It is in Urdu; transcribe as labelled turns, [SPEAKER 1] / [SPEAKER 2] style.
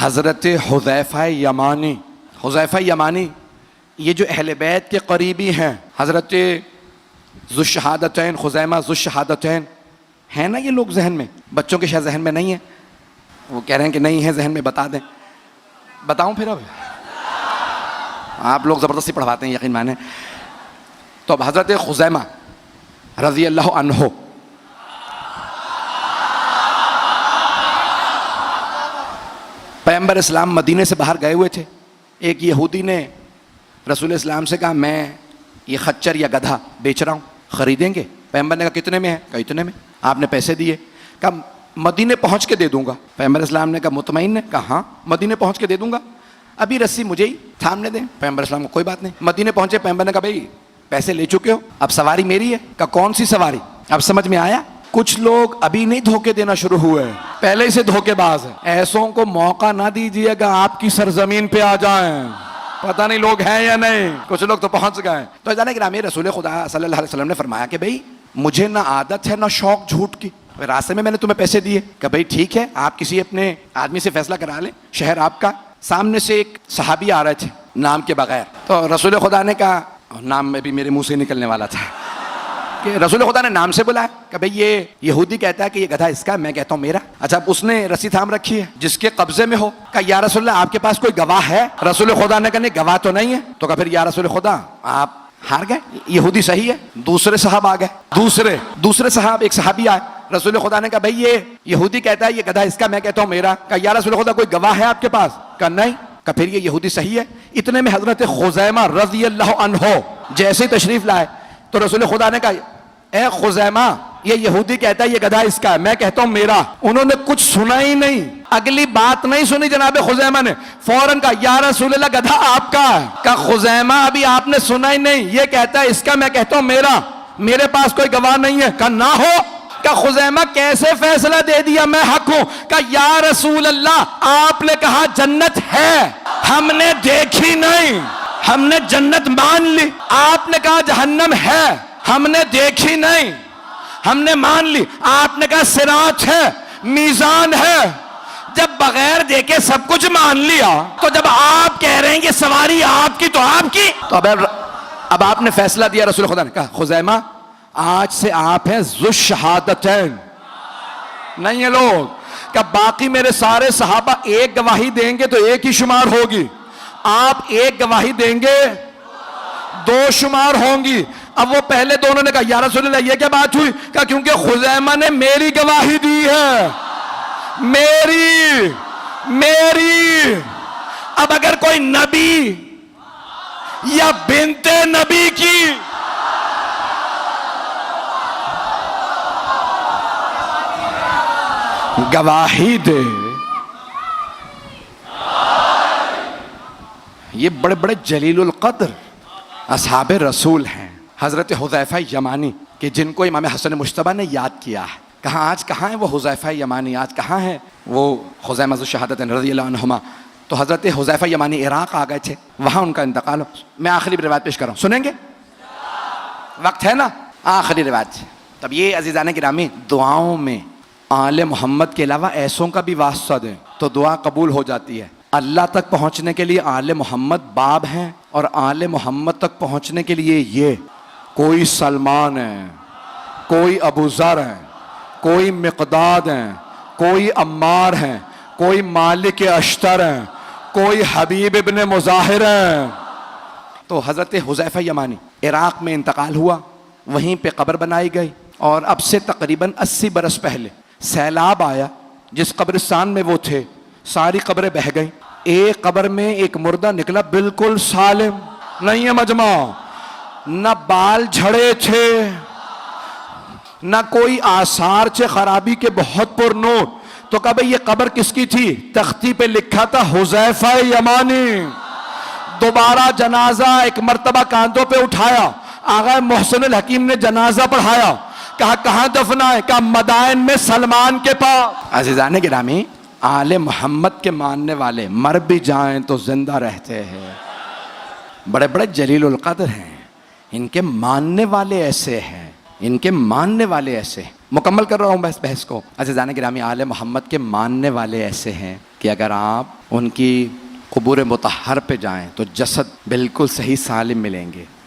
[SPEAKER 1] حضرت حذیفہ یمانی، حذیفہ یمانی یہ جو اہل بیت کے قریبی ہیں، حضرت ذو الشہادتین خزیمہ ذو الشہادتین ہیں نا یہ لوگ ذہن میں، بچوں کے شاید ذہن میں نہیں ہے، وہ کہہ رہے ہیں کہ نہیں ہے ذہن میں، بتا دیں، بتاؤں پھر اب آپ لوگ زبردستی پڑھواتے ہیں یقین مانیں. تو اب حضرت خزیمہ رضی اللہ عنہ پیغمبر اسلام مدینے سے باہر گئے ہوئے تھے. ایک یہودی نے رسول اسلام سے کہا میں یہ خچر یا گدھا بیچ رہا ہوں، خریدیں گے؟ پیغمبر نے کہا کتنے میں ہے؟ کہا اتنے میں. آپ نے پیسے دیے، کہا مدینے پہنچ کے دے دوں گا. پیغمبر اسلام نے کہا مطمئن ہے؟ کہا ہاں مدینے پہنچ کے دے دوں گا، ابھی رسی مجھے ہی تھامنے دیں. پیغمبر اسلام کو کوئی بات نہیں. مدینے پہنچے، پیغمبر نے کہا بھائی پیسے لے چکے ہو، اب سواری میری ہے. کہا کون سی سواری؟ اب سمجھ میں آیا؟ کچھ لوگ ابھی نہیں دھوکے دینا شروع ہوئے ہیں، پہلے سے دھوکے باز ہیں. ایسوں کو موقع نہ دیجیے گا آپ کی سرزمین پہ آ جائیں، پتہ نہیں لوگ ہیں یا نہیں، کچھ لوگ تو پہنچ گئے. تو جانے کہ نامی رسول خدا صلی اللہ علیہ وسلم نے فرمایا کہ بھائی مجھے نہ عادت ہے نہ شوق جھوٹ کی، راستے میں نے تمہیں پیسے دیے. کہ بھائی ٹھیک ہے آپ کسی اپنے آدمی سے فیصلہ کرا لیں، شہر آپ کا. سامنے سے ایک صحابی آ رہے تھے نام کے بغیر، تو رسول خدا نے کہا، نام میں بھی میرے منہ سے نکلنے والا تھا، کہ رسول خدا نے نام سے بلایا کہ بھئی یہ یہودی کہتا ہے کہ یہ گدھا اس کا، میں کہتا ہوں میرا. اچھا اس نے رسی تھام رکھی ہے جس کے قبضے میں ہو. کہا یا رسول اللہ آپ کے پاس کوئی گواہ ہے؟ رسول خدا نے کہا نہیں گواہ تو نہیں ہے. تو کہا پھر یا رسول خدا آپ ہار گئے، یہودی صحیح ہے. دوسرے صاحب آ گئے، دوسرے صاحب، ایک صحابی آئے. رسول خدا نے کہا بھئی یہ یہودی کہتا ہے یہ گدھا اس کا، میں کہتا ہوں میرا. کہا یا رسول خدا کوئی گواہ ہے آپ کے پاس؟ کہا نہیں. کہا پھر یہ یہودی صحیح ہے. اتنے میں حضرت خزیمہ رضی اللہ عنہ جیسے ہی تشریف لائے تو رسول خدا نے کہا اے خزیمہ یہ یہودی کہتا ہے یہ گدھا اس کا ہے، میں کہتا ہوں میرا. انہوں نے کچھ سنا ہی نہیں، اگلی بات نہیں سنی جناب خزیمہ نے، فوراً کہا یا رسول اللہ گدھا آپ کا ہے. کہا خزیمہ ابھی آپ نے سنا ہی نہیں، یہ کہتا ہے اس کا، میں کہتا ہوں میرا، میرے پاس کوئی گواہ نہیں ہے. کہا نہ ہو. کہا خزیمہ کیسے فیصلہ دے دیا میں حق ہوں؟ کہا یا رسول اللہ آپ نے کہا جنت ہے، ہم نے دیکھی نہیں، ہم نے جنت مان لی. آپ نے کہا جہنم ہے، ہم نے دیکھی نہیں، ہم نے مان لی. آپ نے کہا صراط ہے، میزان ہے. جب بغیر دیکھے سب کچھ مان لیا تو جب آپ کہہ رہے ہیں کہ سواری آپ کی تو آپ کی. تو اب آپ نے فیصلہ دیا. رسول خدا نے کہا خزیمہ آج سے آپ ہیں ذو الشہادتین، نہیں ہے لوگ. کہ باقی میرے سارے صحابہ ایک گواہی دیں گے تو ایک ہی شمار ہوگی، آپ ایک گواہی دیں گے دو شمار ہوں گی. اب وہ پہلے دونوں نے کہا یا رسول اللہ یہ کیا بات ہوئی؟ کہا کیونکہ خزیمہ نے میری گواہی دی ہے، میری. اب اگر کوئی نبی یا بنت نبی کی گواہی دے، یہ بڑے بڑے جلیل القدر اصحاب رسول ہیں. حضرت حذیفہ یمانی کہ جن کو امام حسن مجتبیٰ نے یاد کیا ہے. کہاں ہیں وہ حذیفہ یمانی؟ آج کہاں ہیں وہ خزیمہ ذو الشہادتین رضی اللہ عنہما؟ تو حضرت حذیفہ یمانی عراق آ گئے تھے، وہاں ان کا انتقال ہو. میں آخری روایت پیش کر رہا ہوں، سنیں گے؟ وقت ہے نا؟ آخری روایت. تب یہ عزیزان گرامی دعاؤں میں آل محمد کے علاوہ ایسوں کا بھی واسطہ دیں تو دعا قبول ہو جاتی ہے. اللہ تک پہنچنے کے لیے آل محمد باب ہیں، اور آل محمد تک پہنچنے کے لیے یہ کوئی سلمان ہے، کوئی ابو ذر ہے، کوئی مقداد ہیں، کوئی عمار ہیں، کوئی مالک اشتر ہیں، کوئی حبیب ابن مظاہر ہیں. تو حضرت حذیفہ یمانی عراق میں انتقال ہوا، وہیں پہ قبر بنائی گئی. اور اب سے تقریباً 80 برس پہلے سیلاب آیا، جس قبرستان میں وہ تھے ساری قبریں بہہ گئیں. ایک قبر میں ایک مردہ نکلا بالکل سالم، نہیں ہے مجمع، نہ بال جھڑے تھے، نہ کوئی آثار تھے خرابی کے، بہت پر نور. تو کہا بھئی یہ قبر کس کی تھی؟ تختی پہ لکھا تھا حذیفہ یمانی. دوبارہ جنازہ ایک مرتبہ کاندھوں پہ اٹھایا، آغا محسن الحکیم نے جنازہ پڑھایا. کہا کہاں دفنا ہے؟ کہا مدائن میں سلمان کے پاس. عزیزان گرامی آل محمد کے ماننے والے مر بھی جائیں تو زندہ رہتے ہیں، بڑے بڑے جلیل القدر ہیں. ان کے ماننے والے ایسے ہیں، ان کے ماننے والے ایسے. مکمل کر رہا ہوں بحث کو. عزیزان گرامی آل محمد کے ماننے والے ایسے ہیں کہ کہ اگر آپ ان کی قبور مطہر پہ جائیں تو جسد بالکل صحیح سالم ملیں گے.